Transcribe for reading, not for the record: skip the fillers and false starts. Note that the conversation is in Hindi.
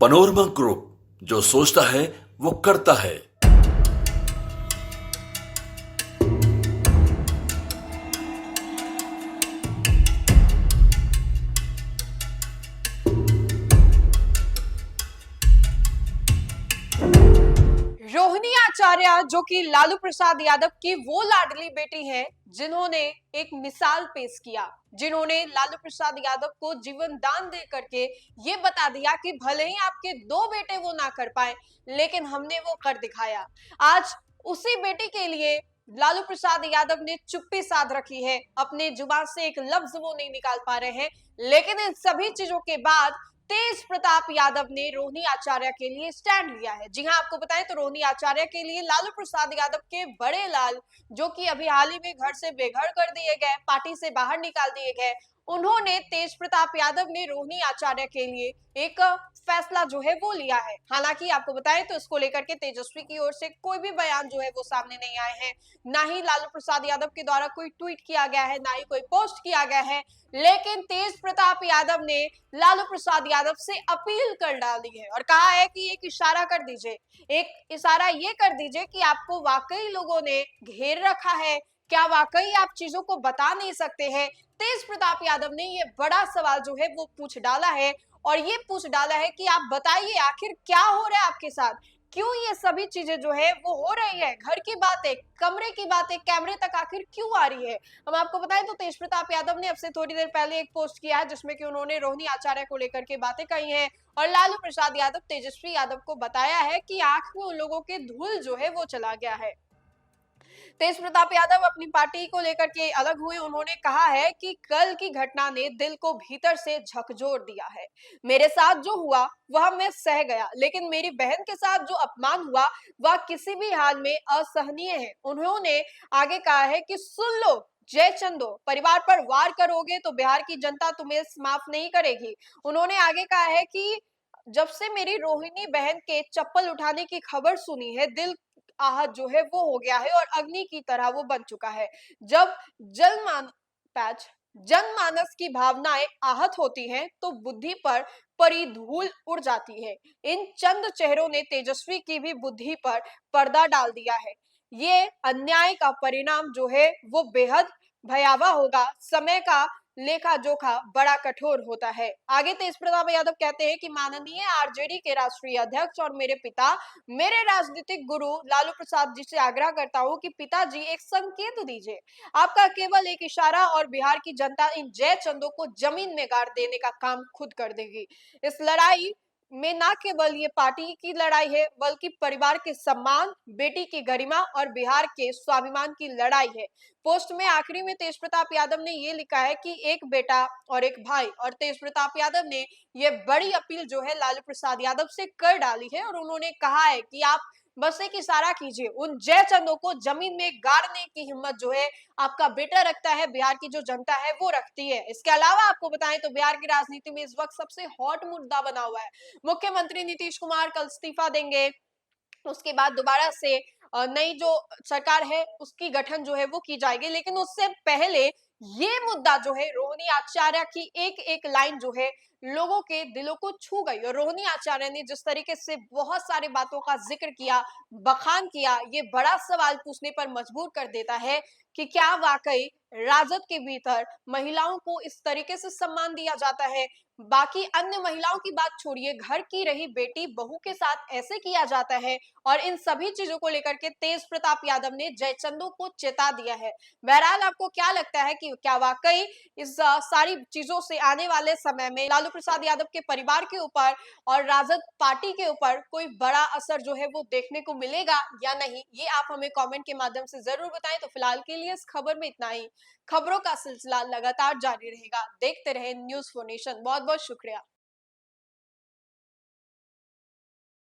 पनोरमा ग्रुप, जो सोचता है वो करता है। रोहिणी आचार्य जो कि लालू प्रसाद यादव की वो लाडली बेटी है जिन्होंने एक मिसाल पेश किया, जिन्होंने लालू प्रसाद यादव को जीवन दान दे करके ये बता दिया कि भले ही आपके दो बेटे वो ना कर पाए लेकिन हमने वो कर दिखाया। आज उसी बेटी के लिए लालू प्रसाद यादव ने चुप्पी साध रखी है, अपने जुबान से एक लफ्ज वो नहीं निकाल पा रहे हैं। लेकिन इन सभी चीजों के बाद तेज प्रताप यादव ने रोहिणी आचार्य के लिए स्टैंड लिया है। जी हां, आपको बताएं तो रोहिणी आचार्य के लिए लालू प्रसाद यादव के बड़े लाल, जो कि अभी हाल ही में घर से बेघर कर दिए गए, पार्टी से बाहर निकाल दिए गए, उन्होंने तेज प्रताप यादव ने रोहिणी आचार्य के लिए एक फैसला जो है वो लिया है। हालांकि आपको बताएं तो इसको लेकर के तेजस्वी की ओर से कोई भी बयान जो है वो सामने नहीं आए हैं, ना ही लालू प्रसाद यादव के द्वारा कोई ट्वीट किया गया है, ना ही कोई पोस्ट किया गया है। लेकिन तेज प्रताप यादव ने लालू प्रसाद यादव से अपील कर डाली है और कहा है कि एक इशारा कर दीजिए, एक इशारा ये कर दीजिए कि आपको वाकई लोगों ने घेर रखा है, क्या वाकई आप चीजों को बता नहीं सकते हैं। तेज प्रताप यादव ने ये बड़ा सवाल जो है वो पूछ डाला है और ये पूछ डाला है कि आप बताइए आखिर क्या हो रहा है आपके साथ, क्यों ये सभी चीजें जो है वो हो रही है, घर की बातें, कमरे की बातें कैमरे तक आखिर क्यों आ रही है। हम आपको बताएं तो तेज प्रताप यादव ने अब से थोड़ी देर पहले एक पोस्ट किया है जिसमें कि उन्होंने रोहिणी आचार्य को लेकर के बातें कही हैं और लालू प्रसाद यादव तेजस्वी यादव को बताया है कि आंख में उन लोगों के धूल जो है वो चला गया है। तेज प्रताप यादव अपनी पार्टी को लेकर के अलग हुए, उन्होंने कहा है कि कल की घटना ने दिल को भीतर से झकझोर दिया है। मेरे साथ जो हुआ वह मैं सह गया, लेकिन मेरी बहन के साथ जो अपमान हुआ वह किसी भी हाल में असहनीय है। उन्होंने आगे कहा है कि सुन लो जय चंदो, परिवार पर वार करोगे तो बिहार की जनता तुम्हें माफ नहीं करेगी। उन्होंने आगे कहा है कि जब से मेरी रोहिणी बहन के चप्पल उठाने की खबर सुनी है, दिल आहत जो है वो हो गया है और अग्नि की तरह वो बन चुका है। जब जनमान पैच जनमानस की भावनाएं आहत होती हैं तो बुद्धि पर परी धूल उड़ जाती है। इन चंद चेहरों ने तेजस्वी की भी बुद्धि पर पर्दा डाल दिया है। ये अन्याय का परिणाम जो है वो बेहद भयावह होगा। समय का लेखा जोखा बड़ा कठोर होता है। आगे तेज प्रताप यादव कहते हैं कि माननीय आरजेडी के राष्ट्रीय अध्यक्ष और मेरे पिता, मेरे राजनीतिक गुरु लालू प्रसाद जी से आग्रह करता हूं कि पिताजी एक संकेत दीजिए। आपका केवल एक इशारा और बिहार की जनता इन जय चंदों को जमीन में गाड़ देने का काम खुद कर देगी। इस लड़ाई में ना केवल ये पार्टी की लड़ाई है बल्कि परिवार के सम्मान, बेटी की गरिमा और बिहार के स्वाभिमान की लड़ाई है। पोस्ट में आखिरी में तेज प्रताप यादव ने ये लिखा है कि एक बेटा और एक भाई, और तेज प्रताप यादव ने ये बड़ी अपील जो है लालू प्रसाद यादव से कर डाली है और उन्होंने कहा है कि आप बस एक इशारा कीजिए, उन जय चंदों को जमीन में गाड़ने की हिम्मत जो है आपका बेटा रखता है, बिहार की जो जनता है वो रखती है। इसके अलावा आपको बताएं तो बिहार की राजनीति में इस वक्त सबसे हॉट मुद्दा बना हुआ है, मुख्यमंत्री नीतीश कुमार कल इस्तीफा देंगे, उसके बाद दोबारा से नई जो सरकार है उसकी गठन जो है वो की जाएगी। लेकिन उससे पहले ये मुद्दा जो है रोहिणी आचार्य की एक एक लाइन जो है लोगों के दिलों को छू गई और रोहिणी आचार्य ने जिस तरीके से बहुत सारी बातों का जिक्र किया, बखान किया, ये बड़ा सवाल पूछने पर मजबूर कर देता है कि क्या वाकई राजद के भीतर महिलाओं को इस तरीके से सम्मान दिया जाता है। बाकी अन्य महिलाओं की बात छोड़िए, घर की रही बेटी बहू के साथ ऐसे किया जाता है और इन सभी चीजों को लेकर के तेज प्रताप यादव ने जयचंदो को चेता दिया है। बहरहाल आपको क्या लगता है कि क्या वाकई इस सारी चीजों से आने वाले समय में लालू प्रसाद यादव के परिवार के ऊपर और राजद पार्टी के ऊपर कोई बड़ा असर जो है वो देखने को मिलेगा या नहीं, ये आप हमें कमेंट के माध्यम से जरूर बताएं। तो फिलहाल के लिए इस खबर में इतना ही। खबरों का सिलसिला लगातार जारी रहेगा, देखते रहे न्यूज़4नेशन। बहुत बहुत शुक्रिया।